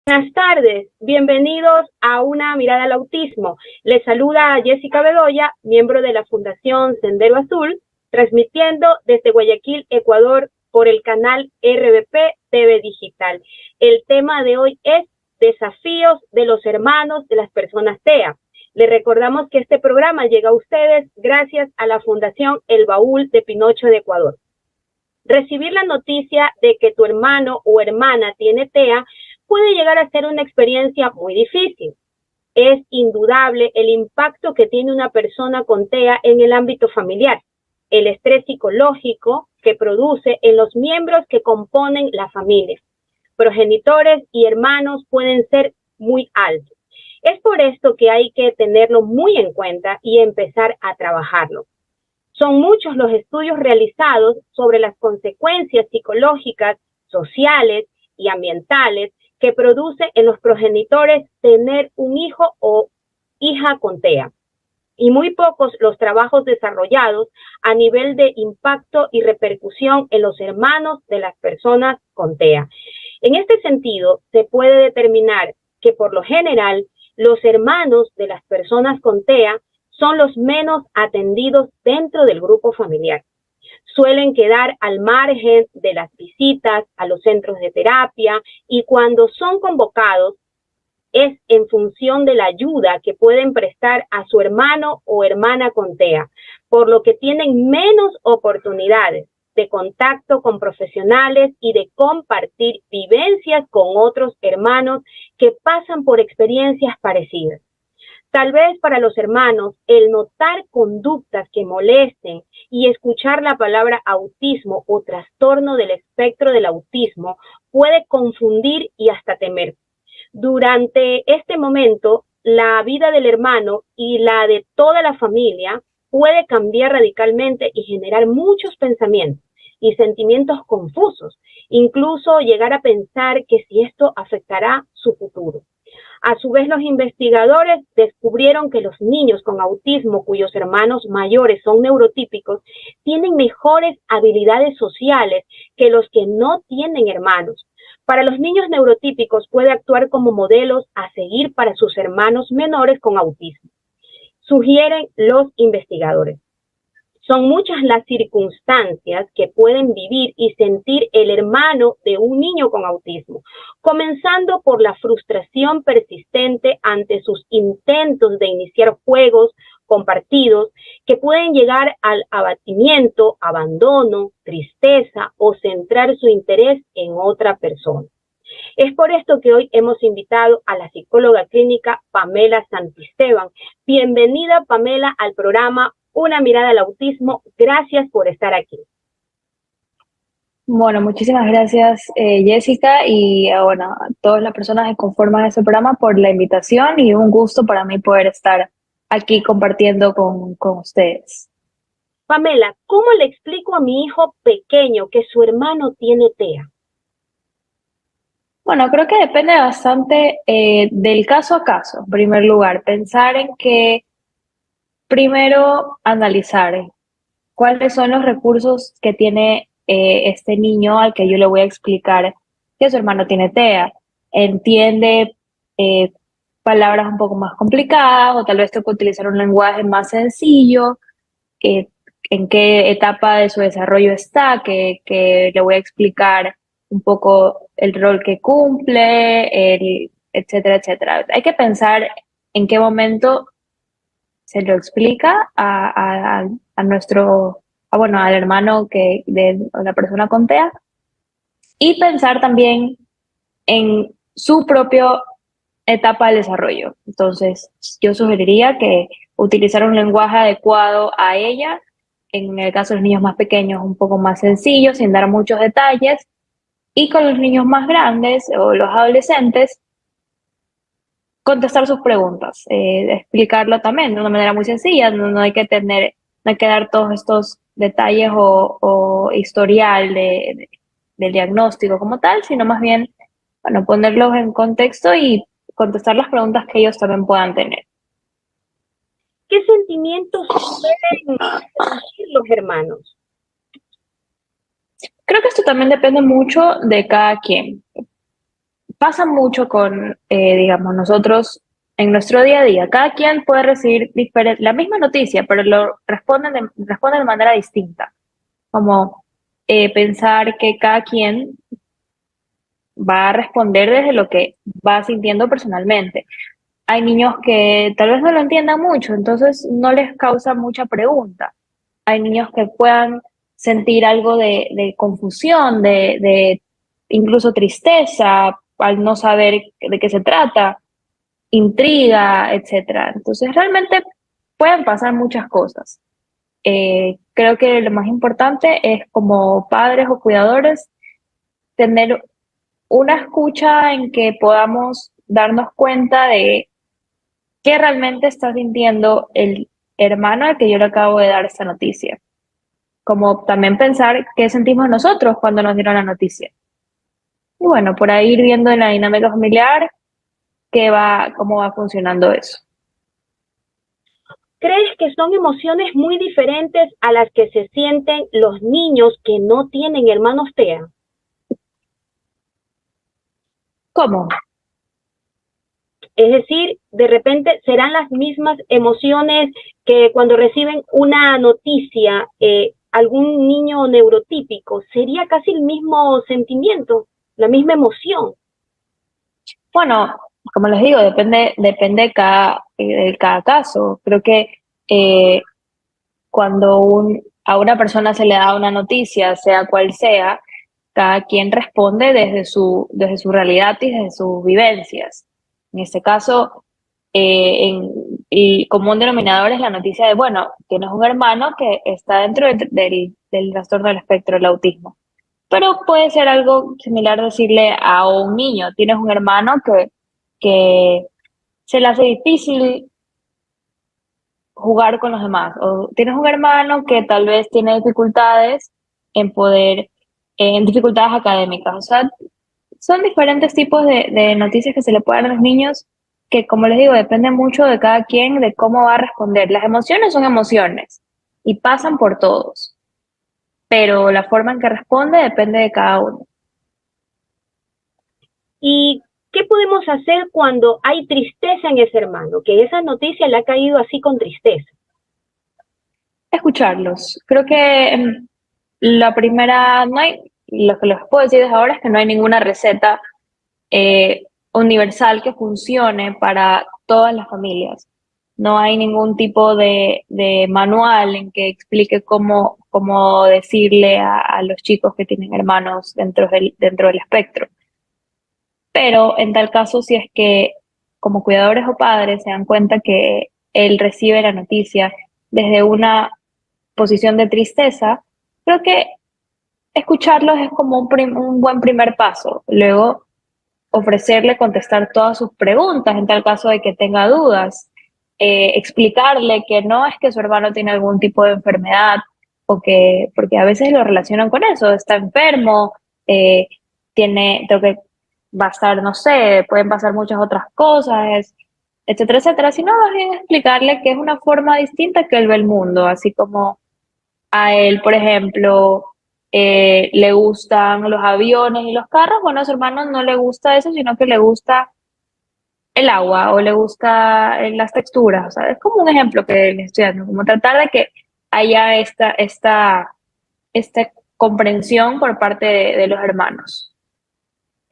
Buenas tardes, bienvenidos a Una Mirada al Autismo. Les saluda Jessica Bedoya, miembro de la Fundación Sendero Azul, transmitiendo desde Guayaquil, Ecuador, por el canal RBP TV Digital. El tema de hoy es desafíos de los hermanos de las personas TEA. Les recordamos que este programa llega a ustedes gracias a la Fundación El Baúl de Pinocho de Ecuador. Recibir la noticia de que tu hermano o hermana tiene TEA puede llegar a ser una experiencia muy difícil. Es indudable el impacto que tiene una persona con TEA en el ámbito familiar, el estrés psicológico que produce en los miembros que componen la familia. Progenitores y hermanos pueden ser muy altos. Es por esto que hay que tenerlo muy en cuenta y empezar a trabajarlo. Son muchos los estudios realizados sobre las consecuencias psicológicas, sociales y ambientales que produce en los progenitores tener un hijo o hija con TEA. Y muy pocos los trabajos desarrollados a nivel de impacto y repercusión en los hermanos de las personas con TEA. En este sentido, se puede determinar que por lo general los hermanos de las personas con TEA son los menos atendidos dentro del grupo familiar. Suelen quedar al margen de las visitas a los centros de terapia y cuando son convocados es en función de la ayuda que pueden prestar a su hermano o hermana con TEA, por lo que tienen menos oportunidades de contacto con profesionales y de compartir vivencias con otros hermanos que pasan por experiencias parecidas. Tal vez para los hermanos, el notar conductas que molesten y escuchar la palabra autismo o trastorno del espectro del autismo puede confundir y hasta temer. Durante este momento, la vida del hermano y la de toda la familia puede cambiar radicalmente y generar muchos pensamientos y sentimientos confusos, incluso llegar a pensar que si esto afectará su futuro. A su vez, los investigadores descubrieron que los niños con autismo cuyos hermanos mayores son neurotípicos tienen mejores habilidades sociales que los que no tienen hermanos. Para los niños neurotípicos puede actuar como modelos a seguir para sus hermanos menores con autismo, sugieren los investigadores. Son muchas las circunstancias que pueden vivir y sentir el hermano de un niño con autismo, comenzando por la frustración persistente ante sus intentos de iniciar juegos compartidos que pueden llegar al abatimiento, abandono, tristeza o centrar su interés en otra persona. Es por esto que hoy hemos invitado a la psicóloga clínica Pamela Santisteban. Bienvenida, Pamela, al programa Una Mirada al Autismo. Gracias por estar aquí. Bueno, muchísimas gracias, Jessica, y bueno, a todas las personas que conforman este programa por la invitación y un gusto para mí poder estar aquí compartiendo con ustedes. Pamela, ¿cómo le explico a mi hijo pequeño que su hermano tiene TEA? Bueno, creo que depende bastante del caso a caso. En primer lugar, pensar en que primero analizar cuáles son los recursos que tiene este niño al que yo le voy a explicar que su hermano tiene TEA. Entiende eh, palabras un poco más complicadas o tal vez tengo que utilizar un lenguaje más sencillo, eh, en qué etapa de su desarrollo está, que le voy a explicar un poco el rol que cumple, etcétera, etcétera. Hay que pensar en qué momento se lo explica a nuestro, bueno, al hermano de la persona con TEA y pensar también en su propia etapa de desarrollo. Entonces, yo sugeriría que utilizar un lenguaje adecuado a ella, en el caso de los niños más pequeños, un poco más sencillo, sin dar muchos detalles, y con los niños más grandes o los adolescentes, contestar sus preguntas, explicarlo también de una manera muy sencilla, no hay que tener, no hay que dar todos estos detalles o historial del diagnóstico como tal, sino más bien, bueno, ponerlos en contexto y contestar las preguntas que ellos también puedan tener. ¿Qué sentimientos suelen sentir los hermanos? Creo que esto también depende mucho de cada quien. pasa mucho con, digamos, nosotros en nuestro día a día. Cada quien puede recibir la misma noticia, pero responden de manera distinta. Como pensar que cada quien va a responder desde lo que va sintiendo personalmente. Hay niños que tal vez no lo entiendan mucho, entonces no les causa mucha pregunta. Hay niños que puedan sentir algo de confusión, de incluso tristeza al no saber de qué se trata, intriga, etcétera. Entonces realmente pueden pasar muchas cosas. Creo que lo más importante es como padres o cuidadores tener una escucha en que podamos darnos cuenta de qué realmente está sintiendo el hermano al que yo le acabo de dar esta noticia. Como también pensar qué sentimos nosotros cuando nos dieron la noticia. Y bueno, por ahí ir viendo en la dinámica familiar cómo va funcionando eso. ¿Crees que son emociones muy diferentes a las que se sienten los niños que no tienen hermanos TEA? ¿Cómo? Es decir, de repente serán las mismas emociones que cuando reciben una noticia, algún niño neurotípico, sería casi el mismo sentimiento, la misma emoción. Bueno, como les digo, depende de cada caso. Creo que eh, cuando a una persona se le da una noticia, sea cual sea, cada quien responde desde su realidad y desde sus vivencias. En este caso, el común denominador es la noticia de, bueno, tienes un hermano que está dentro del trastorno del espectro del autismo. Pero puede ser algo similar decirle a un niño, tienes un hermano que se le hace difícil jugar con los demás, o tienes un hermano que tal vez tiene dificultades en en dificultades académicas. O sea, son diferentes tipos de noticias que se le pueden dar a los niños que, como les digo, depende mucho de cada quien, de cómo va a responder. Las emociones son emociones y pasan por todos, pero la forma en que responde depende de cada uno. ¿Y qué podemos hacer cuando hay tristeza en ese hermano? Que esa noticia le ha caído así con tristeza. Escucharlos. Creo que la primera, no hay, lo que les puedo decir desde ahora es que no hay ninguna receta universal que funcione para todas las familias. No hay ningún tipo de manual en que explique cómo decirle a los chicos que tienen hermanos dentro del espectro. Pero en tal caso, si es que como cuidadores o padres se dan cuenta que él recibe la noticia desde una posición de tristeza, creo que escucharlos es como un buen primer paso. Luego, ofrecerle contestar todas sus preguntas en tal caso de que tenga dudas, explicarle que no es que su hermano tiene algún tipo de enfermedad porque a veces lo relacionan con eso, está enfermo, eh, creo que va a estar, no sé, pueden pasar muchas otras cosas, etcétera, etcétera, sino más bien explicarle que es una forma distinta que él ve el mundo, así como a él, por ejemplo, le gustan los aviones y los carros, bueno, a su hermano no le gusta eso, sino que le gusta el agua o le gusta las texturas. O sea, es como un ejemplo que le estoy dando, como tratar de que haya esta comprensión por parte de los hermanos.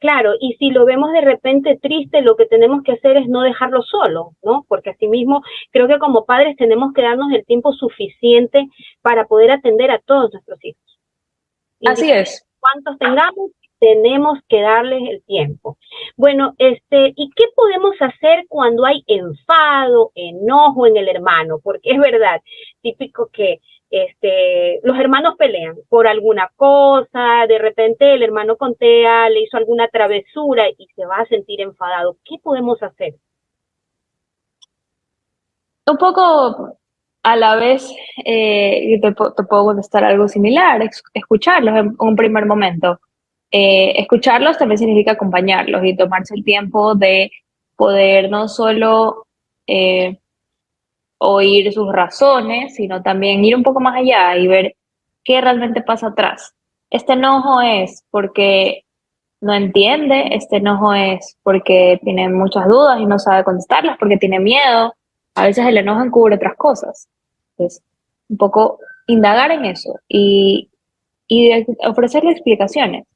Claro, y si lo vemos de repente triste, lo que tenemos que hacer es no dejarlo solo, ¿no? Porque asimismo creo que como padres tenemos que darnos el tiempo suficiente para poder atender a todos nuestros hijos. Así es. Cuántos tengamos, tenemos que darles el tiempo. Bueno, ¿y qué podemos hacer cuando hay enfado, enojo en el hermano? Porque es verdad, típico que los hermanos pelean por alguna cosa, de repente el hermano con TEA le hizo alguna travesura y se va a sentir enfadado. ¿Qué podemos hacer? Un poco a la vez, te puedo contestar algo similar, escucharlos en un primer momento. Escucharlos también significa acompañarlos y tomarse el tiempo de poder no solo oír sus razones, sino también ir un poco más allá y ver qué realmente pasa atrás. Este enojo es porque no entiende, este enojo es porque tiene muchas dudas y no sabe contestarlas, porque tiene miedo. A veces el enojo encubre otras cosas. Entonces, un poco indagar en eso y ofrecerle explicaciones.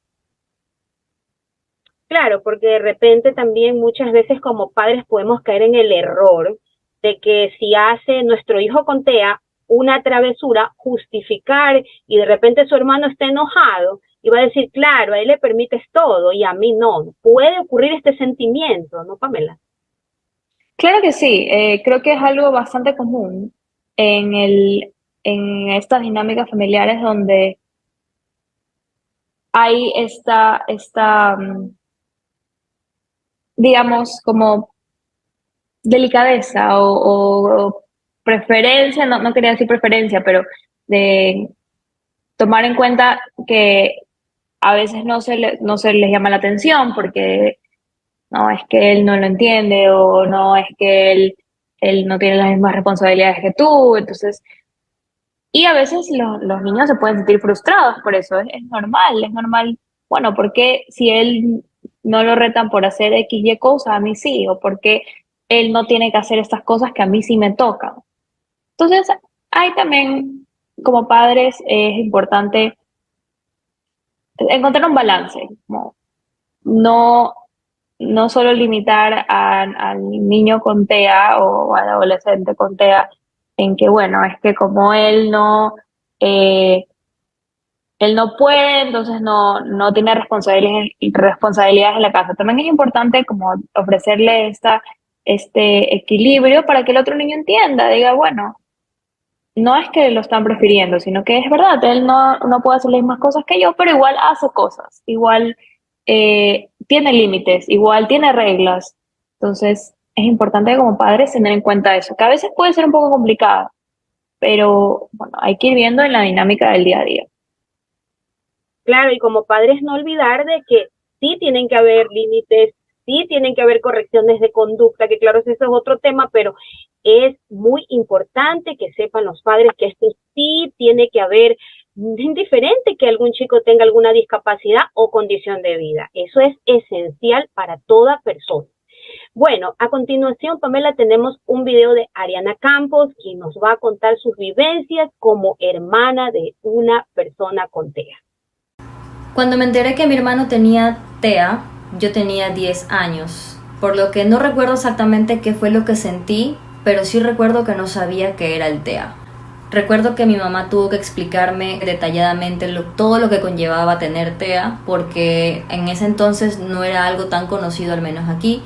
Claro, porque de repente también muchas veces como padres podemos caer en el error de que si hace nuestro hijo con TEA una travesura, justificar y de repente su hermano está enojado y va a decir, claro, a él le permites todo y a mí no. Puede ocurrir este sentimiento, ¿no, Pamela? Claro que sí, creo que es algo bastante común en en estas dinámicas familiares donde hay digamos, como delicadeza o preferencia, no quería decir preferencia, pero de tomar en cuenta que a veces no se les llama la atención porque no es que él no lo entiende o no es que él no tiene las mismas responsabilidades que tú, entonces, y a veces los niños se pueden sentir frustrados por eso, es normal, bueno, porque si él no lo retan por hacer X, Y cosas, a mí sí, o porque él no tiene que hacer estas cosas que a mí sí me tocan. Entonces, hay también, como padres, es importante encontrar un balance, como no, no solo limitar al niño con TEA o al adolescente con TEA en que, bueno, es que como eh, él no puede, entonces no tiene responsabilidades en la casa. También es importante como ofrecerle este equilibrio para que el otro niño entienda, diga, bueno, no es que lo están prefiriendo, sino que es verdad, él no puede hacer las mismas cosas que yo, pero igual hace cosas, igual tiene límites, igual tiene reglas. Entonces, es importante como padres tener en cuenta eso, que a veces puede ser un poco complicado, pero bueno, hay que ir viendo en la dinámica del día a día. Claro, y como padres no olvidar de que sí tienen que haber límites, sí tienen que haber correcciones de conducta, que claro, ese es otro tema, pero es muy importante que sepan los padres que esto sí tiene que haber, indiferente que algún chico tenga alguna discapacidad o condición de vida. Eso es esencial para toda persona. Bueno, a continuación, Pamela, tenemos un video de Ariana Campos, quien nos va a contar sus vivencias como hermana de una persona con TEA. Cuando me enteré que mi hermano tenía TEA, yo tenía 10 años, por lo que no recuerdo exactamente qué fue lo que sentí, pero sí recuerdo que no sabía qué era el TEA. Recuerdo que mi mamá tuvo que explicarme detalladamente todo lo que conllevaba tener TEA, porque en ese entonces no era algo tan conocido, al menos aquí,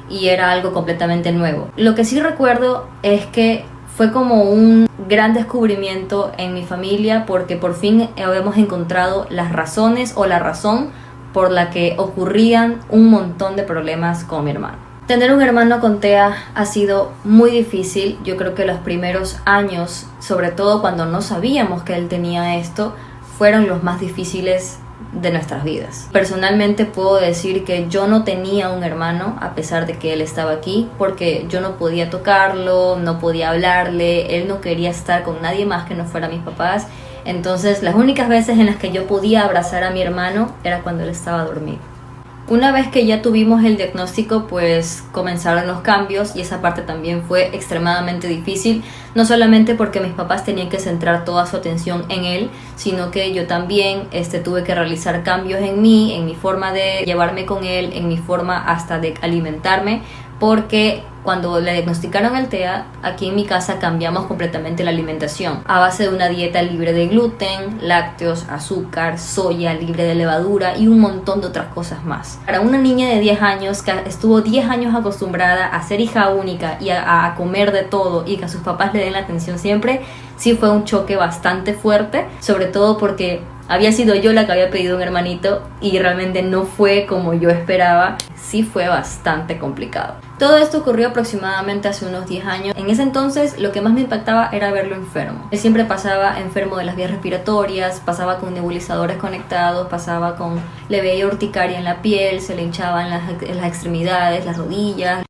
y era algo completamente nuevo. Lo que sí recuerdo es que fue como un gran descubrimiento en mi familia, porque por fin habíamos encontrado las razones o la razón por la que ocurrían un montón de problemas con mi hermano. Tener un hermano con TEA ha sido muy difícil. Yo creo que los primeros años, sobre todo cuando no sabíamos que él tenía esto, fueron los más difíciles de nuestras vidas. Personalmente puedo decir que yo no tenía un hermano a pesar de que él estaba aquí, porque yo no podía tocarlo, no podía hablarle, él no quería estar con nadie más que no fuera mis papás. Entonces las únicas veces en las que yo podía abrazar a mi hermano era cuando él estaba dormido. Una vez que ya tuvimos el diagnóstico, pues comenzaron los cambios, y esa parte también fue extremadamente difícil, no solamente porque mis papás tenían que centrar toda su atención en él, sino que yo también tuve que realizar cambios en mí, en mi forma de llevarme con él, en mi forma hasta de alimentarme, porque cuando le diagnosticaron el TEA, aquí en mi casa cambiamos completamente la alimentación a base de una dieta libre de gluten, lácteos, azúcar, soya, libre de levadura y un montón de otras cosas más. Para una niña de 10 años que estuvo 10 años acostumbrada a ser hija única y a comer de todo y que a sus papás le den la atención siempre, sí fue un choque bastante fuerte, sobre todo porque había sido yo la que había pedido un hermanito y realmente no fue como yo esperaba. Sí fue bastante complicado. Todo esto ocurrió aproximadamente hace unos 10 años. En ese entonces lo que más me impactaba era verlo enfermo. Él siempre pasaba enfermo de las vías respiratorias, pasaba con nebulizadores conectados, le veía urticaria en la piel, se le hinchaban las extremidades, las rodillas.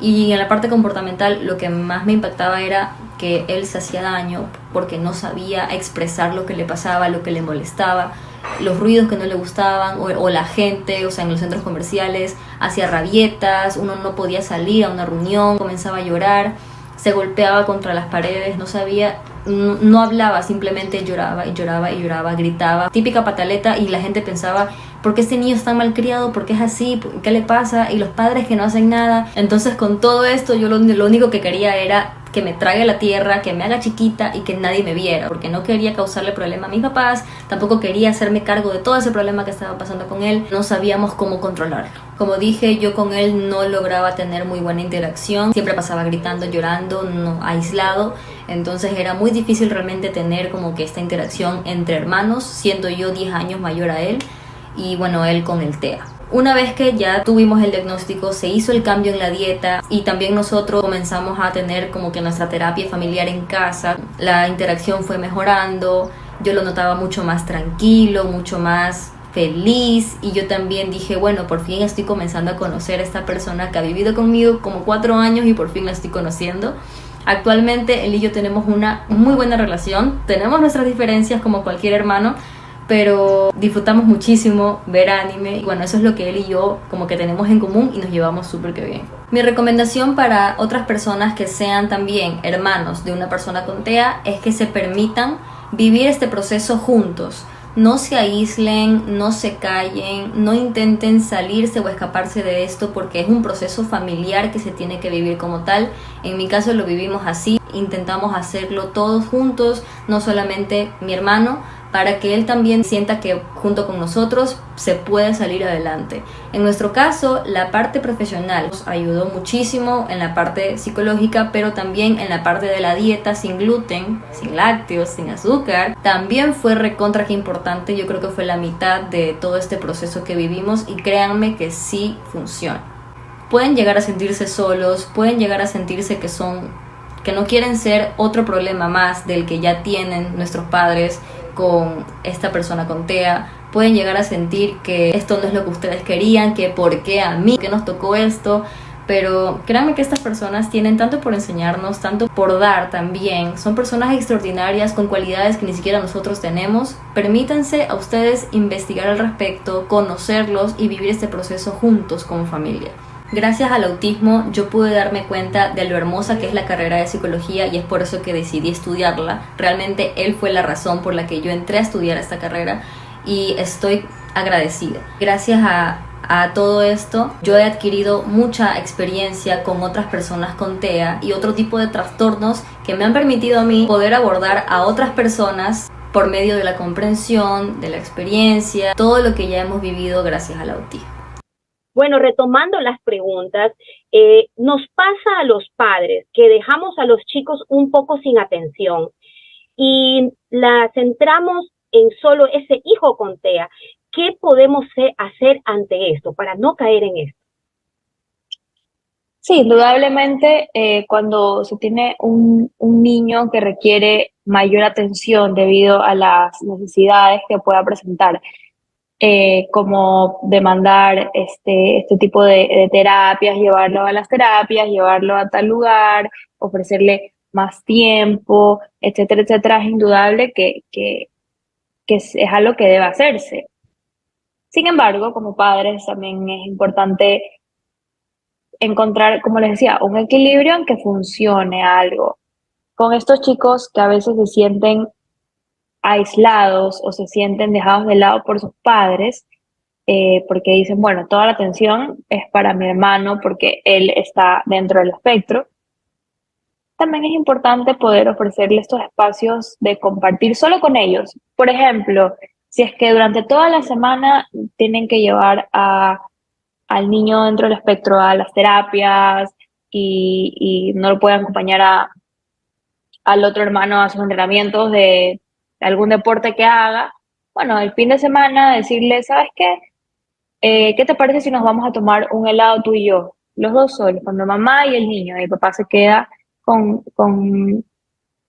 Y en la parte comportamental lo que más me impactaba era que él se hacía daño porque no sabía expresar lo que le pasaba, lo que le molestaba. los ruidos que no le gustaban o la gente, o sea, en los centros comerciales hacía rabietas, uno no podía salir a una reunión, comenzaba a llorar, se golpeaba contra las paredes, no sabía, no hablaba, simplemente lloraba y lloraba y lloraba, gritaba, típica pataleta, y la gente pensaba, ¿por qué este niño está mal criado? ¿Por qué es así? ¿Qué le pasa? Y los padres que no hacen nada. Entonces, con todo esto, yo lo único que quería era que me trague a la tierra, que me haga chiquita y que nadie me viera, porque no quería causarle problema a mis papás, tampoco quería hacerme cargo de todo ese problema que estaba pasando con él, no sabíamos cómo controlarlo. Como dije, yo con él no lograba tener muy buena interacción, siempre pasaba gritando, llorando, no, aislado, entonces era muy difícil realmente tener como que esta interacción entre hermanos, siendo yo 10 años mayor a él, y bueno, él con el TEA. Una vez que ya tuvimos el diagnóstico, se hizo el cambio en la dieta y también nosotros comenzamos a tener como que nuestra terapia familiar en casa. La interacción fue mejorando, yo lo notaba mucho más tranquilo, mucho más feliz, y yo también dije, bueno, por fin estoy comenzando a conocer a esta persona que ha vivido conmigo como 4 años y por fin la estoy conociendo. Actualmente él y yo tenemos una muy buena relación, tenemos nuestras diferencias como cualquier hermano, pero disfrutamos muchísimo ver anime y bueno, eso es lo que él y yo como que tenemos en común y nos llevamos súper que bien. Mi recomendación para otras personas que sean también hermanos de una persona con TEA es que se permitan vivir este proceso juntos. No se aíslen, no se callen, no intenten salirse o escaparse de esto porque es un proceso familiar que se tiene que vivir como tal. En mi caso lo vivimos así, intentamos hacerlo todos juntos, no solamente mi hermano, para que él también sienta que junto con nosotros se puede salir adelante. En nuestro caso, la parte profesional nos ayudó muchísimo en la parte psicológica, pero también en la parte de la dieta sin gluten, sin lácteos, sin azúcar. También fue recontra que importante, yo creo que fue la mitad de todo este proceso que vivimos y créanme que sí funciona. Pueden llegar a sentirse solos, pueden llegar a sentirse que no quieren ser otro problema más del que ya tienen nuestros padres con esta persona con TEA, pueden llegar a sentir que esto no es lo que ustedes querían, que por qué a mí, que nos tocó esto, pero créanme que estas personas tienen tanto por enseñarnos, tanto por dar también, son personas extraordinarias con cualidades que ni siquiera nosotros tenemos. Permítanse a ustedes investigar al respecto, conocerlos y vivir este proceso juntos como familia. Gracias al autismo yo pude darme cuenta de lo hermosa que es la carrera de psicología y es por eso que decidí estudiarla. Realmente él fue la razón por la que yo entré a estudiar esta carrera y estoy agradecida. Gracias a todo esto yo he adquirido mucha experiencia con otras personas con TEA y otro tipo de trastornos que me han permitido a mí poder abordar a otras personas por medio de la comprensión, de la experiencia, todo lo que ya hemos vivido gracias al autismo. Bueno, retomando las preguntas, nos pasa a los padres que dejamos a los chicos un poco sin atención y la centramos en solo ese hijo con TEA. ¿Qué podemos hacer ante esto para no caer en esto? Sí, indudablemente cuando se tiene un niño que requiere mayor atención debido a las necesidades que pueda presentar, como demandar este tipo de terapias, llevarlo a las terapias, llevarlo a tal lugar, ofrecerle más tiempo, etcétera, etcétera, es indudable que es algo que debe hacerse. Sin embargo, como padres también es importante encontrar, como les decía, un equilibrio en que funcione algo. Con estos chicos que a veces se sienten aislados o se sienten dejados de lado por sus padres, porque dicen, bueno, toda la atención es para mi hermano porque él está dentro del espectro. También es importante poder ofrecerle estos espacios de compartir solo con ellos. Por ejemplo, si es que durante toda la semana tienen que llevar al niño dentro del espectro a las terapias y no lo pueden acompañar al otro hermano a sus entrenamientos de algún deporte que haga, bueno, el fin de semana decirle, ¿sabes qué? ¿Qué te parece si nos vamos a tomar un helado tú y yo? Los dos solos, con la mamá y el niño, y el papá se queda con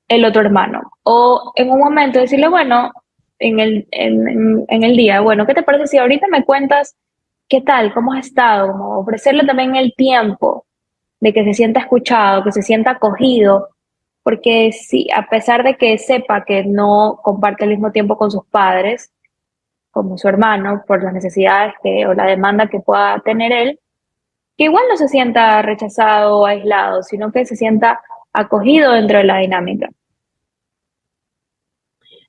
el otro hermano. O en un momento decirle, bueno, en el día, bueno, ¿qué te parece si ahorita me cuentas qué tal, cómo has estado? Como ofrecerle también el tiempo de que se sienta escuchado, que se sienta acogido, porque si, a pesar de que sepa que no comparte el mismo tiempo con sus padres, como su hermano, por las necesidades o la demanda que pueda tener él, que igual no se sienta rechazado o aislado, sino que se sienta acogido dentro de la dinámica.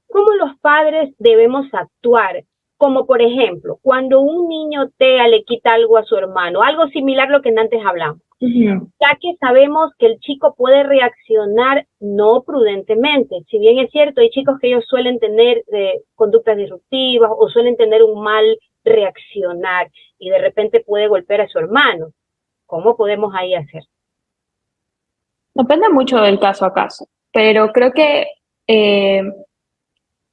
¿Cómo los padres debemos actuar? Como por ejemplo, cuando un niño TEA le quita algo a su hermano, algo similar a lo que antes hablamos. Ya que sabemos que el chico puede reaccionar no prudentemente. Si bien es cierto, hay chicos que ellos suelen tener conductas disruptivas o suelen tener un mal reaccionar y de repente puede golpear a su hermano. ¿Cómo podemos ahí hacer? Depende mucho del caso a caso, pero creo que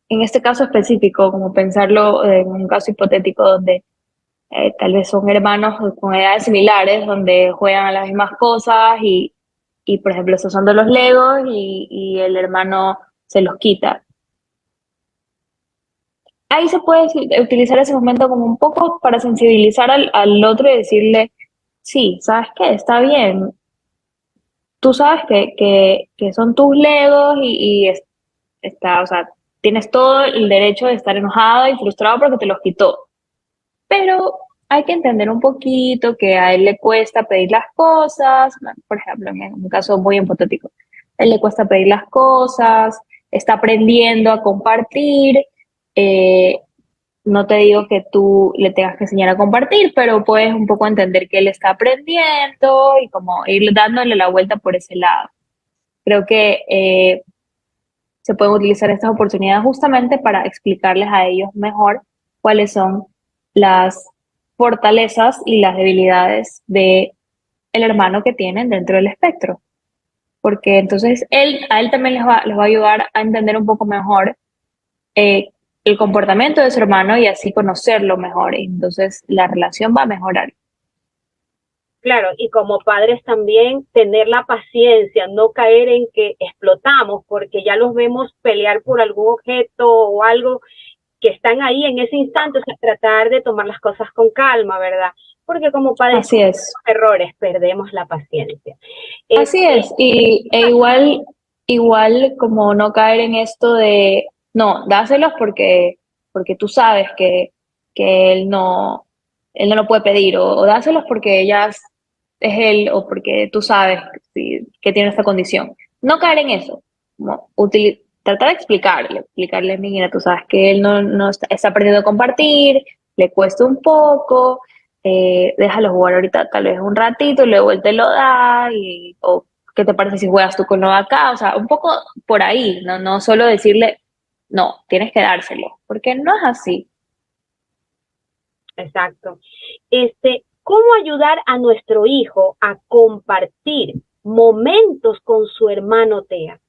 en este caso específico, como pensarlo en un caso hipotético donde tal vez son hermanos con edades similares, donde juegan a las mismas cosas y por ejemplo, se usando los Legos y el hermano se los quita. Ahí se puede utilizar ese momento como un poco para sensibilizar al otro y decirle, sí, ¿sabes qué? Está bien. Tú sabes que son tus Legos está, o sea, tienes todo el derecho de estar enojado y frustrado porque te los quitó. Pero hay que entender un poquito que a él le cuesta pedir las cosas, por ejemplo, en un caso muy hipotético, a él le cuesta pedir las cosas, está aprendiendo a compartir, eh, no te digo que tú le tengas que enseñar a compartir, pero puedes un poco entender que él está aprendiendo y como ir dándole la vuelta por ese lado. Creo que se pueden utilizar estas oportunidades justamente para explicarles a ellos mejor cuáles son las fortalezas y las debilidades de el hermano que tienen dentro del espectro. Porque entonces a él también les va a ayudar a entender un poco mejor eh, el comportamiento de su hermano y así conocerlo mejor. Y entonces la relación va a mejorar. Claro, y como padres también tener la paciencia, no caer en que explotamos porque ya los vemos pelear por algún objeto o algo que están ahí en ese instante, o sea, tratar de tomar las cosas con calma, ¿verdad? Porque como padres, así es. errores, perdemos la paciencia. Así es, igual como no caer en esto de, no, dáselos porque tú sabes que él no lo puede pedir, o dáselos porque es él, o porque tú sabes que tiene esta condición. No caer en eso, como tratar de explicarle, mira, tú sabes que él no está aprendiendo a compartir, le cuesta un poco, déjalo jugar ahorita tal vez un ratito y luego él te lo da o qué te parece si juegas tú con lo de acá, o sea, un poco por ahí, no solo decirle, no, tienes que dárselo, porque no es así. Exacto. ¿Cómo ayudar a nuestro hijo a compartir momentos con su hermano TEA?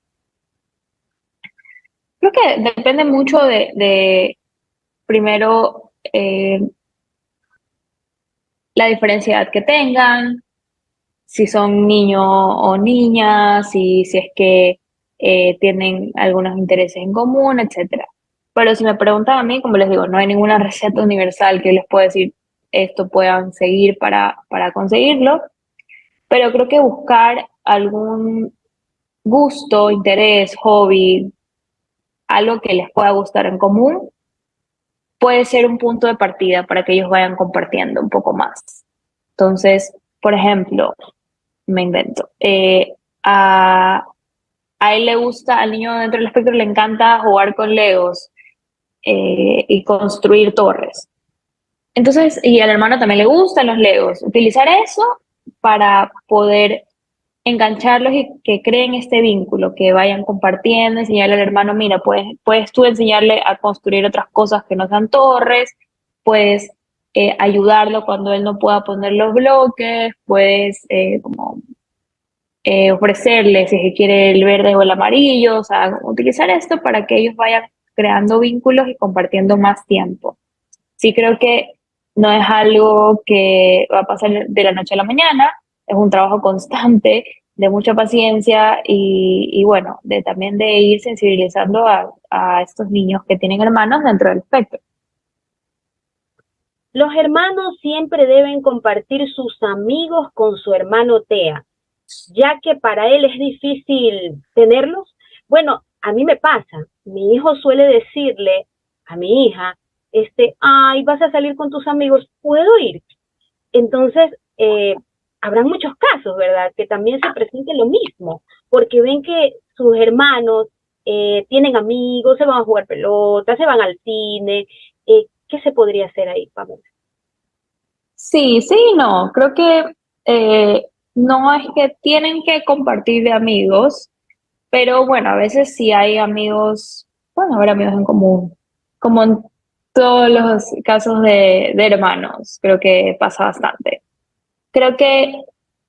Creo que depende mucho de primero, la diferencia de edad que tengan, si son niño o niña, si es que tienen algunos intereses en común, etcétera. Pero si me preguntan a mí, como les digo, no hay ninguna receta universal que les pueda decir esto puedan seguir para conseguirlo, pero creo que buscar algún gusto, interés, hobby, algo que les pueda gustar en común, puede ser un punto de partida para que ellos vayan compartiendo un poco más. Entonces, por ejemplo, me invento. A él le gusta, al niño dentro del espectro le encanta jugar con Legos y construir torres. Entonces, y al hermano también le gustan los Legos. Utilizar eso para poder engancharlos y que creen este vínculo, que vayan compartiendo, enseñarle al hermano, mira, puedes tú enseñarle a construir otras cosas que no sean torres, puedes ayudarlo cuando él no pueda poner los bloques, puedes como ofrecerle si es que quiere el verde o el amarillo, o sea, utilizar esto para que ellos vayan creando vínculos y compartiendo más tiempo. Sí creo que no es algo que va a pasar de la noche a la mañana, es un trabajo constante, de mucha paciencia y bueno, también de ir sensibilizando a estos niños que tienen hermanos dentro del espectro. Los hermanos siempre deben compartir sus amigos con su hermano TEA, ya que para él es difícil tenerlos. Bueno, a mí me pasa, mi hijo suele decirle a mi hija, ay, vas a salir con tus amigos, ¿puedo ir? Entonces, habrán muchos casos, ¿verdad? Que también se presente lo mismo, porque ven que sus hermanos tienen amigos, se van a jugar pelota, se van al cine. ¿Qué se podría hacer ahí, Pamela? Sí, sí, no, creo que no es que tienen que compartir de amigos, pero bueno, a veces sí hay amigos, bueno, habrá amigos en común, como en todos los casos de hermanos, creo que pasa bastante. Creo que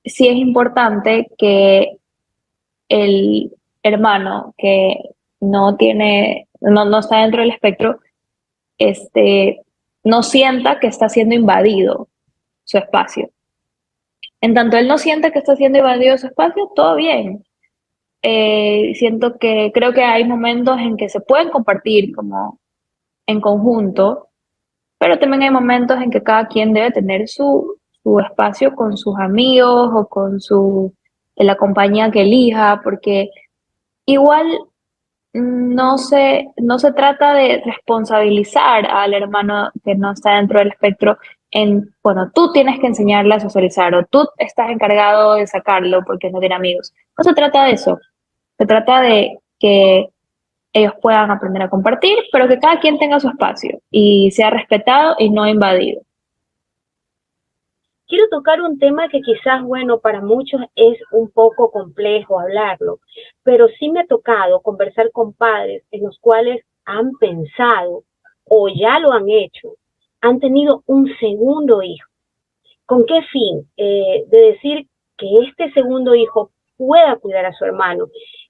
sí es importante que el hermano que no está dentro del espectro, este, no sienta que está siendo invadido su espacio. En tanto él no siente que está siendo invadido su espacio, todo bien. Creo que hay momentos en que se pueden compartir como en conjunto, pero también hay momentos en que cada quien debe tener su espacio con sus amigos o con la compañía que elija, porque igual no se trata de responsabilizar al hermano que no está dentro del espectro bueno, tú tienes que enseñarle a socializar o tú estás encargado de sacarlo porque no tiene amigos. No se trata de eso. Se trata de que ellos puedan aprender a compartir, pero que cada quien tenga su espacio y sea respetado y no invadido. Quiero tocar un tema que quizás, bueno, para muchos es un poco complejo hablarlo, pero sí me ha tocado conversar con padres en los cuales han pensado o ya lo han hecho, han tenido un segundo hijo. ¿Con qué fin? De decir que este segundo hijo pueda cuidar a su hermano.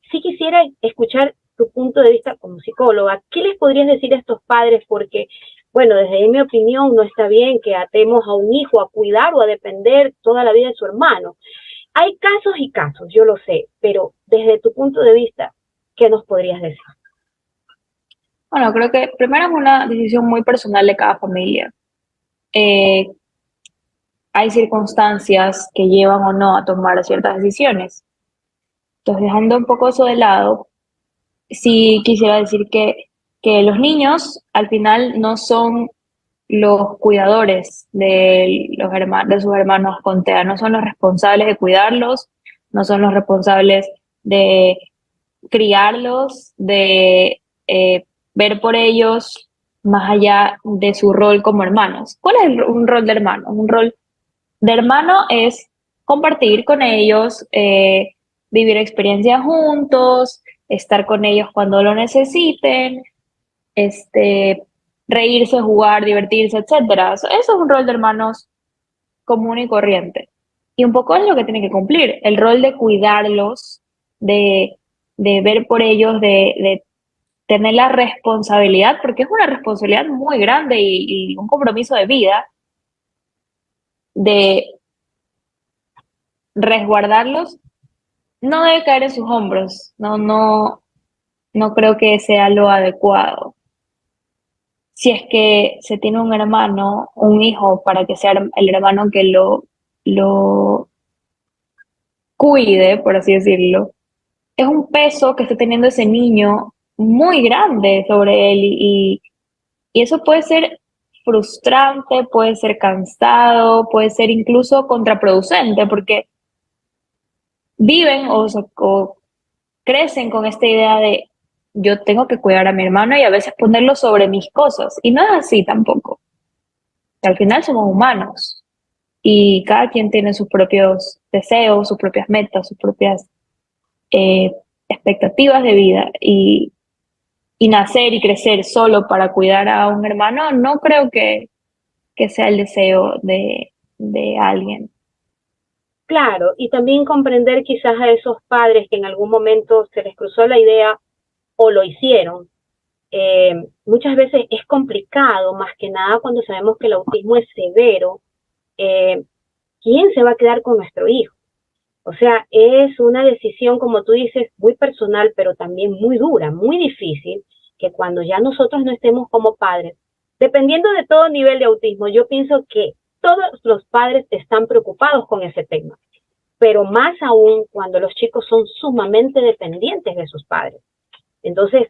Si quisiera escuchar tu punto de vista como psicóloga, ¿qué les podrías decir a estos padres? Porque, bueno, desde mi opinión no está bien que atemos a un hijo a cuidar o a depender toda la vida de su hermano. Hay casos y casos, yo lo sé, pero desde tu punto de vista, ¿qué nos podrías decir? Bueno, creo que primero es una decisión muy personal de cada familia. Eh, Hay circunstancias que llevan o no a tomar ciertas decisiones. Entonces, dejando un poco eso de lado, sí quisiera decir que los niños al final no son los cuidadores de sus hermanos con TEA, no son los responsables de cuidarlos, no son los responsables de criarlos, de ver por ellos más allá de su rol como hermanos. ¿Cuál es un rol de hermano? Un rol de hermano es compartir con ellos, vivir experiencias juntos, estar con ellos cuando lo necesiten, este, reírse, jugar, divertirse, etcétera. Eso es un rol de hermanos común y corriente. Y un poco es lo que tiene que cumplir, el rol de cuidarlos, de, de ver por ellos, de tener la responsabilidad, porque es una responsabilidad muy grande y un compromiso de vida, de resguardarlos, no debe caer en sus hombros. No creo que sea lo adecuado. Si es que se tiene un hermano, un hijo, para que sea el hermano que lo cuide, por así decirlo, es un peso que está teniendo ese niño muy grande sobre él y eso puede ser frustrante, puede ser cansado, puede ser incluso contraproducente, porque viven o crecen con esta idea de yo tengo que cuidar a mi hermano y a veces ponerlo sobre mis cosas. Y no es así tampoco. Al final somos humanos y cada quien tiene sus propios deseos, sus propias metas, sus propias eh, expectativas de vida. Y nacer y crecer solo para cuidar a un hermano, no creo que sea el deseo de alguien. Claro, y también comprender quizás a esos padres que en algún momento se les cruzó la idea o lo hicieron. Muchas veces es complicado, más que nada cuando sabemos que el autismo es severo. eh, ¿Quién se va a quedar con nuestro hijo? O sea, es una decisión, como tú dices, muy personal, pero también muy dura, muy difícil, que cuando ya nosotros no estemos como padres, dependiendo de todo nivel de autismo, yo pienso que todos los padres están preocupados con ese tema, pero más aún cuando los chicos son sumamente dependientes de sus padres. Entonces,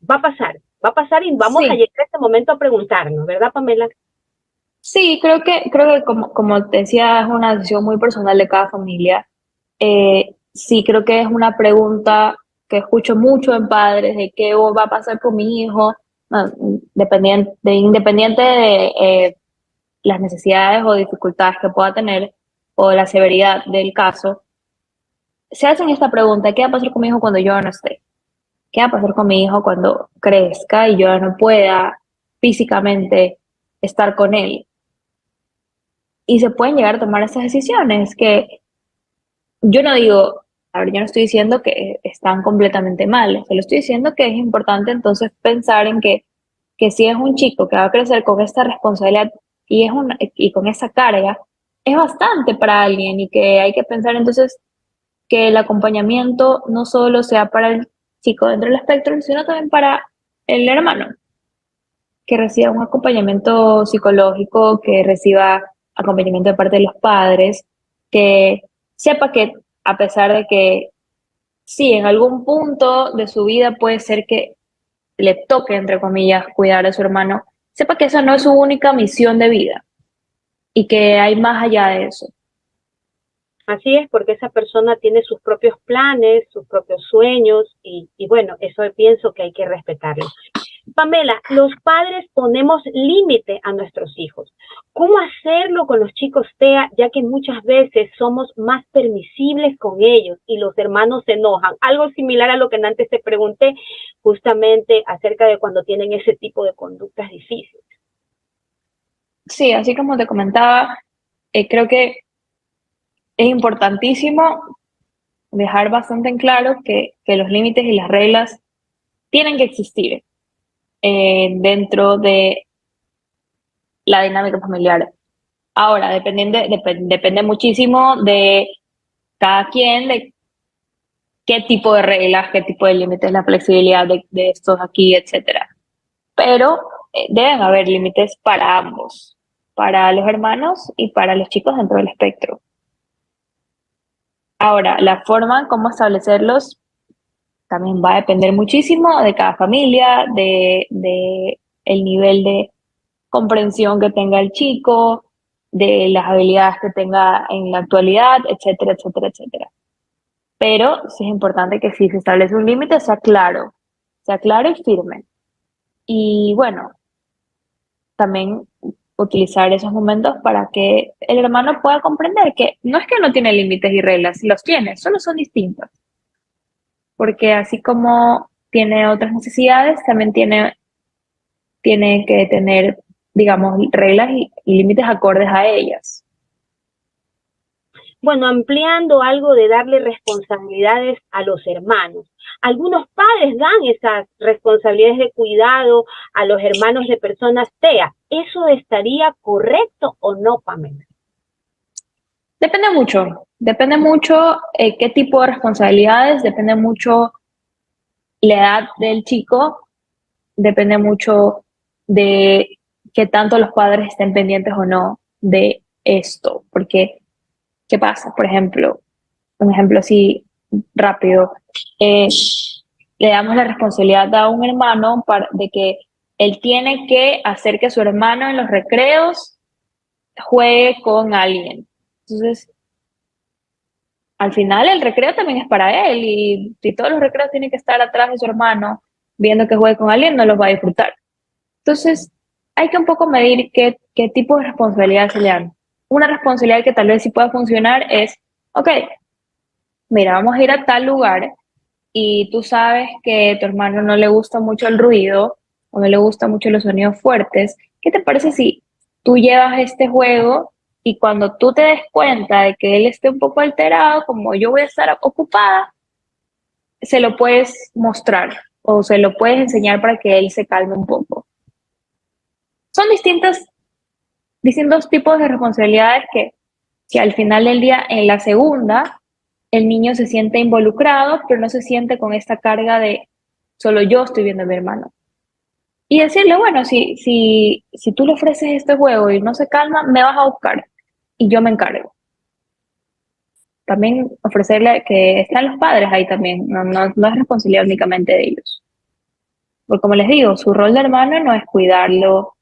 va a pasar. Va a pasar y vamos a llegar a este momento a preguntarnos, ¿verdad, Pamela? Sí, creo que como te decía, es una decisión muy personal de cada familia. Sí, creo que es una pregunta que escucho mucho en padres de qué va a pasar con mi hijo, no, independiente de las necesidades o dificultades que pueda tener o la severidad del caso. Se hacen esta pregunta: ¿qué va a pasar con mi hijo cuando yo no esté? ¿Qué va a pasar con mi hijo cuando crezca y yo no pueda físicamente estar con él? Y se pueden llegar a tomar esas decisiones que yo no digo, a ver, yo no estoy diciendo que están completamente mal, solo estoy diciendo que es importante entonces pensar en que si es un chico que va a crecer con esta responsabilidad y con esa carga, es bastante para alguien, y que hay que pensar entonces que el acompañamiento no solo sea para el chico dentro del espectro, sino también para el hermano, que reciba un acompañamiento psicológico, que reciba acompañamiento de parte de los padres, que sepa que, a pesar de que sí, en algún punto de su vida puede ser que le toque, entre comillas, cuidar a su hermano, sepa que esa no es su única misión de vida y que hay más allá de eso. Así es, porque esa persona tiene sus propios planes, sus propios sueños y bueno, eso pienso que hay que respetarlo. Pamela, los padres ponemos límite a nuestros hijos. ¿Cómo hacerlo con los chicos TEA, ya que muchas veces somos más permisibles con ellos y los hermanos se enojan? Algo similar a lo que antes te pregunté, justamente acerca de cuando tienen ese tipo de conductas difíciles. Sí, así como te comentaba, creo que es importantísimo dejar bastante en claro que los límites y las reglas tienen que existir dentro de la dinámica familiar. Ahora, depende muchísimo de cada quien, de qué tipo de reglas, qué tipo de límites, la flexibilidad de estos aquí, etcétera. Pero deben haber límites para ambos, para los hermanos y para los chicos dentro del espectro. Ahora, la forma en cómo establecerlos también va a depender muchísimo de cada familia, de el nivel de comprensión que tenga el chico, de las habilidades que tenga en la actualidad, etcétera, etcétera, etcétera. Pero sí es importante que si se establece un límite sea claro y firme. Y bueno, también utilizar esos momentos para que el hermano pueda comprender que no es que no tiene límites y reglas, los tiene, solo son distintos. Porque así como tiene otras necesidades, también tiene que tener, digamos, reglas y límites acordes a ellas. Bueno, ampliando algo de darle responsabilidades a los hermanos. Algunos padres dan esas responsabilidades de cuidado a los hermanos de personas TEA. ¿Eso estaría correcto o no, Pamela? Depende mucho qué tipo de responsabilidades, depende mucho la edad del chico, depende mucho de qué tanto los padres estén pendientes o no de esto, porque ¿qué pasa? Por ejemplo, un ejemplo así rápido, le damos la responsabilidad a un hermano de que él tiene que hacer que su hermano en los recreos juegue con alguien. Entonces, al final el recreo también es para él, y si todos los recreos tienen que estar atrás de su hermano viendo que juegue con alguien, no los va a disfrutar. Entonces, hay que un poco medir qué tipo de responsabilidad se le dan. Una responsabilidad que tal vez sí pueda funcionar es, ok, mira, vamos a ir a tal lugar y tú sabes que a tu hermano no le gusta mucho el ruido o no le gustan mucho los sonidos fuertes. ¿Qué te parece si tú llevas este juego y cuando tú te des cuenta de que él esté un poco alterado, como yo voy a estar ocupada, se lo puedes mostrar o se lo puedes enseñar para que él se calme un poco? Son distintos tipos de responsabilidades que al final del día, en la segunda, el niño se siente involucrado, pero no se siente con esta carga de solo yo estoy viendo a mi hermano. Y decirle, bueno, si tú le ofreces este juego y no se calma, me vas a buscar y yo me encargo. También ofrecerle que están los padres ahí también, no es responsabilidad únicamente de ellos. Porque como les digo, su rol de hermano no es cuidarlo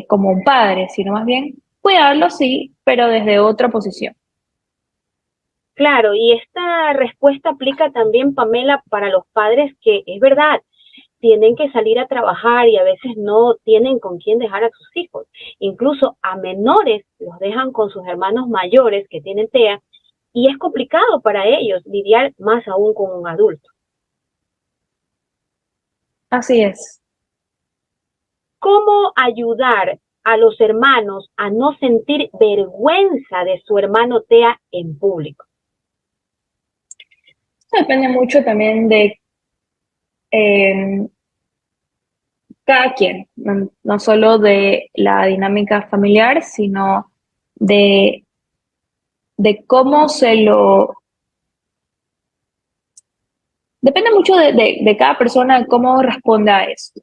como un padre, sino más bien cuidarlo, sí, pero desde otra posición. Claro, y esta respuesta aplica también, Pamela, para los padres que es verdad, tienen que salir a trabajar y a veces no tienen con quién dejar a sus hijos. Incluso a menores los dejan con sus hermanos mayores que tienen TEA y es complicado para ellos lidiar más aún con un adulto. Así es. ¿Cómo ayudar a los hermanos a no sentir vergüenza de su hermano TEA en público? Depende mucho también de eh, cada quien, no solo de la dinámica familiar, sino de, de cómo se lo... Depende mucho de cada persona cómo responda a eso.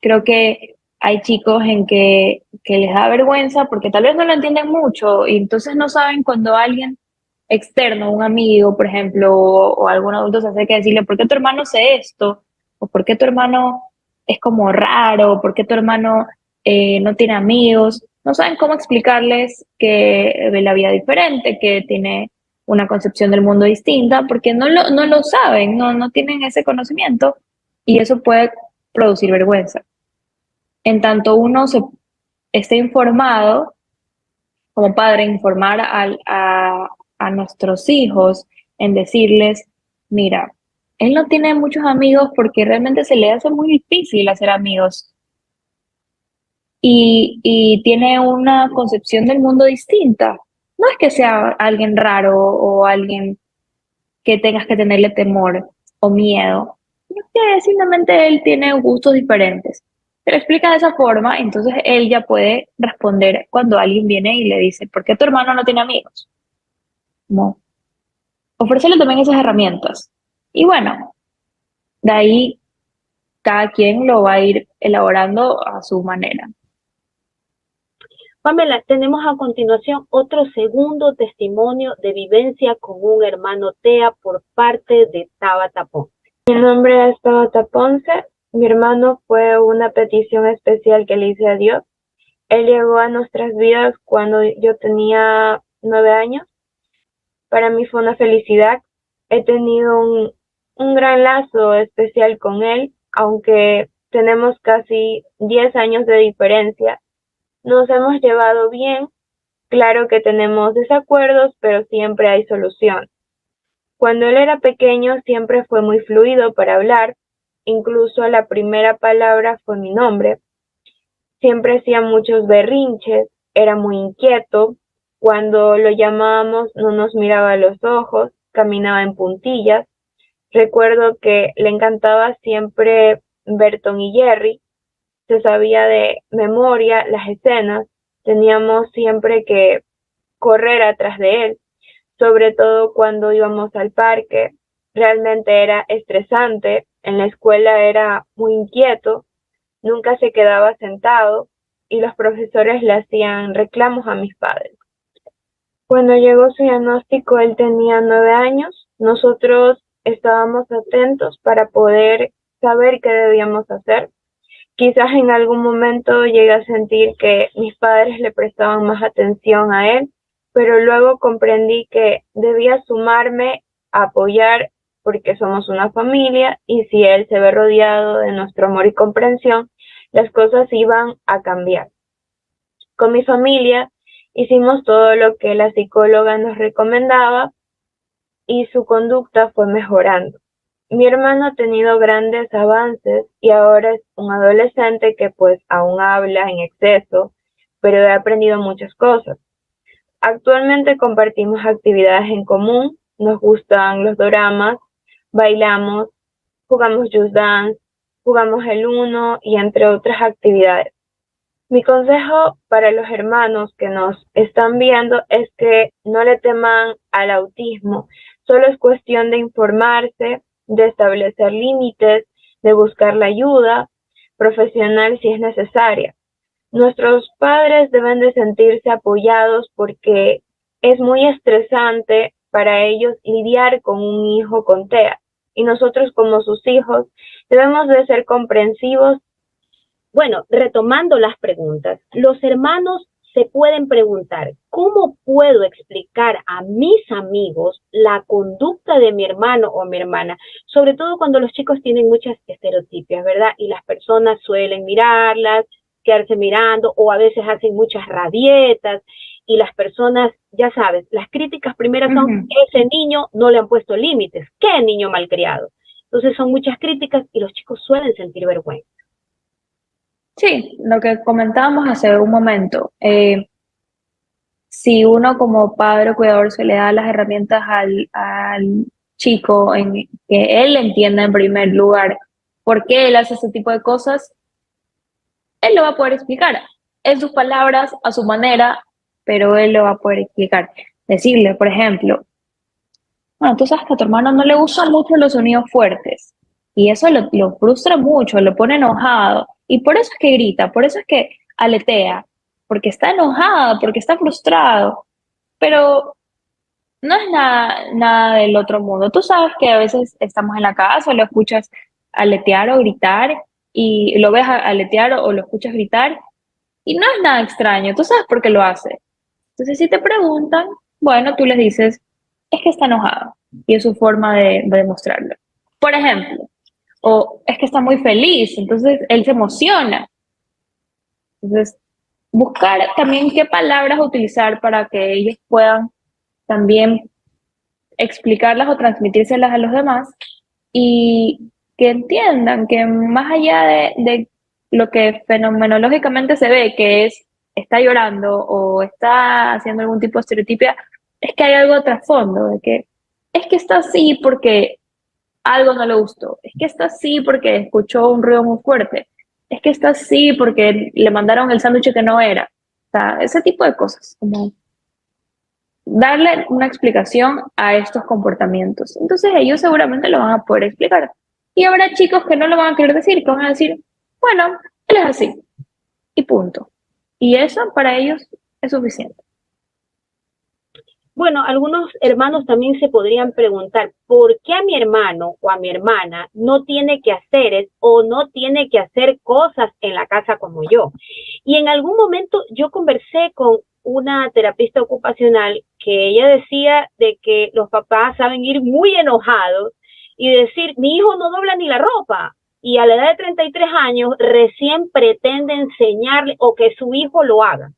Creo que hay chicos en que les da vergüenza porque tal vez no lo entienden mucho y entonces no saben cuando alguien externo, un amigo, por ejemplo, o algún adulto se acerca a decirle, ¿por qué tu hermano hace esto? ¿O por qué tu hermano es como raro? ¿Por qué tu hermano no tiene amigos? No saben cómo explicarles que ve la vida diferente, que tiene una concepción del mundo distinta, porque no lo saben, no tienen ese conocimiento y eso puede producir vergüenza. En tanto uno esté informado, como padre, informar a nuestros hijos en decirles, mira, él no tiene muchos amigos porque realmente se le hace muy difícil hacer amigos y tiene una concepción del mundo distinta. No es que sea alguien raro o alguien que tengas que tenerle temor o miedo, sino que simplemente él tiene gustos diferentes. Se lo explica de esa forma, entonces él ya puede responder cuando alguien viene y le dice, ¿por qué tu hermano no tiene amigos? No. Ofrecerle también esas herramientas. Y bueno, de ahí cada quien lo va a ir elaborando a su manera. Pamela, tenemos a continuación otro segundo testimonio de vivencia con un hermano TEA por parte de Tabata Ponce. Mi nombre es Tabata Ponce. Mi hermano fue una petición especial que le hice a Dios. Él llegó a nuestras vidas cuando yo tenía 9 años. Para mí fue una felicidad. He tenido un gran lazo especial con él, aunque tenemos casi 10 años de diferencia. Nos hemos llevado bien. Claro que tenemos desacuerdos, pero siempre hay solución. Cuando él era pequeño siempre fue muy fluido para hablar, incluso la primera palabra fue mi nombre. Siempre hacía muchos berrinches, era muy inquieto. Cuando lo llamábamos no nos miraba a los ojos, caminaba en puntillas. Recuerdo que le encantaba siempre ver Tom y Jerry, se sabía de memoria las escenas, teníamos siempre que correr atrás de él, sobre todo cuando íbamos al parque. Realmente era estresante, en la escuela era muy inquieto, nunca se quedaba sentado y los profesores le hacían reclamos a mis padres. Cuando llegó su diagnóstico, él tenía 9 años. Nosotros estábamos atentos para poder saber qué debíamos hacer. Quizás en algún momento llegué a sentir que mis padres le prestaban más atención a él, pero luego comprendí que debía sumarme a apoyar porque somos una familia y si él se ve rodeado de nuestro amor y comprensión, las cosas iban a cambiar. Con mi familia hicimos todo lo que la psicóloga nos recomendaba y su conducta fue mejorando. Mi hermano ha tenido grandes avances y ahora es un adolescente que pues aún habla en exceso, pero he aprendido muchas cosas. Actualmente compartimos actividades en común, nos gustan los doramas, bailamos, jugamos Just Dance, jugamos el Uno y entre otras actividades. Mi consejo para los hermanos que nos están viendo es que no le teman al autismo, solo es cuestión de informarse, de establecer límites, de buscar la ayuda profesional si es necesaria. Nuestros padres deben de sentirse apoyados porque es muy estresante para ellos lidiar con un hijo con TEA y nosotros como sus hijos debemos de ser comprensivos. Bueno, retomando las preguntas, los hermanos se pueden preguntar, ¿cómo puedo explicar a mis amigos la conducta de mi hermano o mi hermana? Sobre todo cuando los chicos tienen muchas estereotipias, ¿verdad? Y las personas suelen mirarlas, quedarse mirando, o a veces hacen muchas rabietas, y las personas, ya sabes, las críticas primeras son, ese niño no le han puesto límites, ¿qué niño malcriado? Entonces son muchas críticas y los chicos suelen sentir vergüenza. Sí, lo que comentábamos hace un momento, si uno como padre o cuidador se le da las herramientas al chico en que él entienda en primer lugar por qué él hace ese tipo de cosas, él lo va a poder explicar en sus palabras, a su manera, pero él lo va a poder explicar. Decirle, por ejemplo, bueno, tú sabes que a tu hermano no le gustan mucho los sonidos fuertes y eso lo frustra mucho, lo pone enojado y por eso es que grita, por eso es que aletea, porque está enojado, porque está frustrado, pero no es nada del otro mundo. Tú sabes que a veces estamos en la casa, lo escuchas aletear o gritar y lo ves aletear o lo escuchas gritar y no es nada extraño, tú sabes por qué lo hace. Entonces, si te preguntan, bueno, tú les dices, es que está enojado y es su forma de demostrarlo. Por ejemplo, o es que está muy feliz, entonces él se emociona. Entonces, buscar también qué palabras utilizar para que ellos puedan también explicarlas o transmitírselas a los demás y que entiendan que más allá de lo que fenomenológicamente se ve, que es está llorando o está haciendo algún tipo de estereotipia, es que hay algo de trasfondo, de que es que está así porque algo no le gustó, es que está así porque escuchó un ruido muy fuerte, es que está así porque le mandaron el sándwich que no era, o sea, ese tipo de cosas, como darle una explicación a estos comportamientos. Entonces ellos seguramente lo van a poder explicar. Y habrá chicos que no lo van a querer decir, que van a decir, bueno, él es así, y punto. Y eso para ellos es suficiente. Bueno, algunos hermanos también se podrían preguntar, ¿por qué a mi hermano o a mi hermana no tiene que hacer o no tiene que hacer cosas en la casa como yo? Y en algún momento yo conversé con una terapista ocupacional que ella decía de que los papás saben ir muy enojados y decir, mi hijo no dobla ni la ropa. Y a la edad de 33 años recién pretende enseñarle o que su hijo lo haga.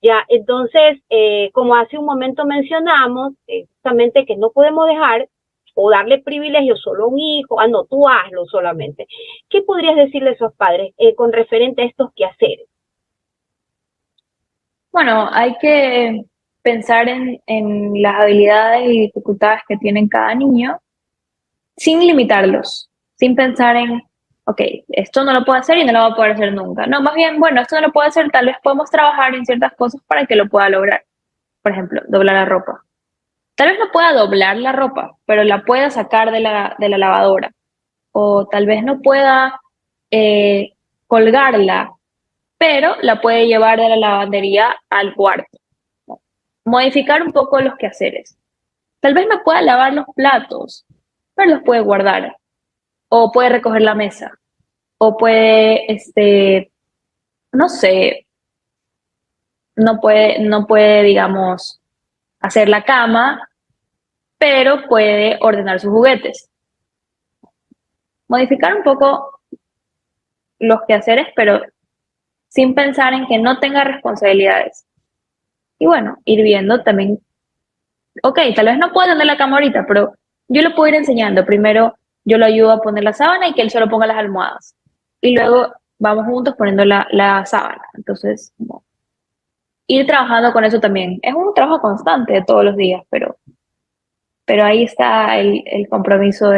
Ya, entonces, como hace un momento mencionamos, justamente que no podemos dejar o darle privilegios solo a un hijo, no, tú hazlo solamente. ¿Qué podrías decirle a esos padres con referente a estos quehaceres? Bueno, hay que pensar en las habilidades y dificultades que tienen cada niño sin limitarlos, sin pensar en, ok, esto no lo puedo hacer y no lo voy a poder hacer nunca. No, más bien, bueno, esto no lo puedo hacer, tal vez podemos trabajar en ciertas cosas para que lo pueda lograr. Por ejemplo, doblar la ropa. Tal vez no pueda doblar la ropa, pero la pueda sacar de la lavadora. O tal vez no pueda colgarla, pero la puede llevar de la lavandería al cuarto. Modificar un poco los quehaceres. Tal vez no pueda lavar los platos, pero los puede guardar. O puede recoger la mesa. O puede, no sé, no puede, digamos, hacer la cama, pero puede ordenar sus juguetes. Modificar un poco los quehaceres, pero sin pensar en que no tenga responsabilidades. Y bueno, ir viendo también, ok, tal vez no pueda tender la cama ahorita, pero yo lo puedo ir enseñando. Primero yo lo ayudo a poner la sábana y que él solo ponga las almohadas. Y luego vamos juntos poniendo la sábana. Entonces, bueno, ir trabajando con eso también. Es un trabajo constante de todos los días, pero ahí está el compromiso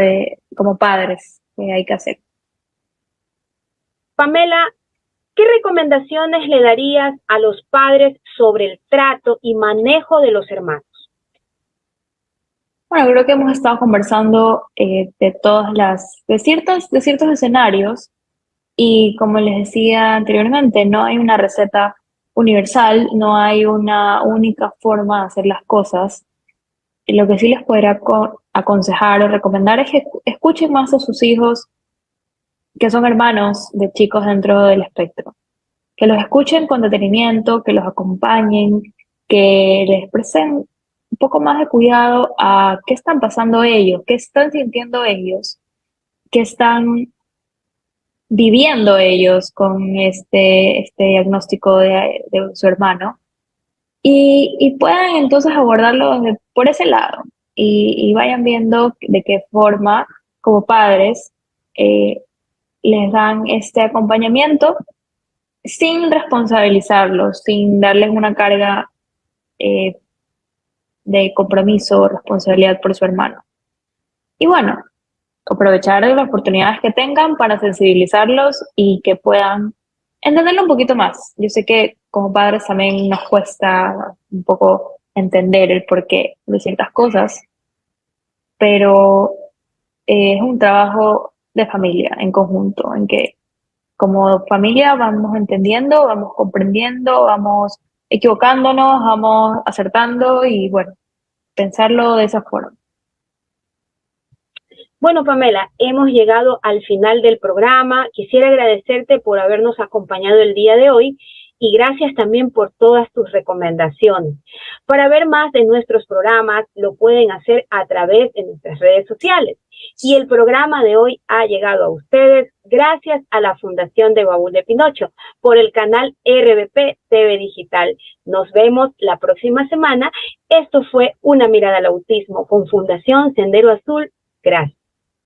como padres que hay que hacer. Pamela, ¿qué recomendaciones le darías a los padres sobre el trato y manejo de los hermanos? Bueno, creo que hemos estado conversando de ciertos escenarios y como les decía anteriormente, no hay una receta universal, no hay una única forma de hacer las cosas. lo que sí les podría aconsejar o recomendar es que escuchen más a sus hijos que son hermanos de chicos dentro del espectro. Que los escuchen con detenimiento, que los acompañen, que les presten un poco más de cuidado a qué están pasando ellos, qué están sintiendo ellos, qué están viviendo ellos con este diagnóstico de su hermano y puedan entonces abordarlo por ese lado y vayan viendo de qué forma como padres les dan este acompañamiento sin responsabilizarlos, sin darles una carga eh, de compromiso o responsabilidad por su hermano. Y bueno, aprovechar las oportunidades que tengan para sensibilizarlos y que puedan entenderlo un poquito más. Yo sé que como padres también nos cuesta un poco entender el porqué de ciertas cosas, pero es un trabajo de familia en conjunto, en que como familia vamos entendiendo, vamos comprendiendo, vamos equivocándonos, vamos acertando y bueno, pensarlo de esa forma. Bueno, Pamela, hemos llegado al final del programa. Quisiera agradecerte por habernos acompañado el día de hoy y gracias también por todas tus recomendaciones. Para ver más de nuestros programas, lo pueden hacer a través de nuestras redes sociales. Y el programa de hoy ha llegado a ustedes gracias a la Fundación de Baúl de Pinocho por el canal RBP TV Digital. Nos vemos la próxima semana. Esto fue Una Mirada al Autismo con Fundación Sendero Azul. Gracias.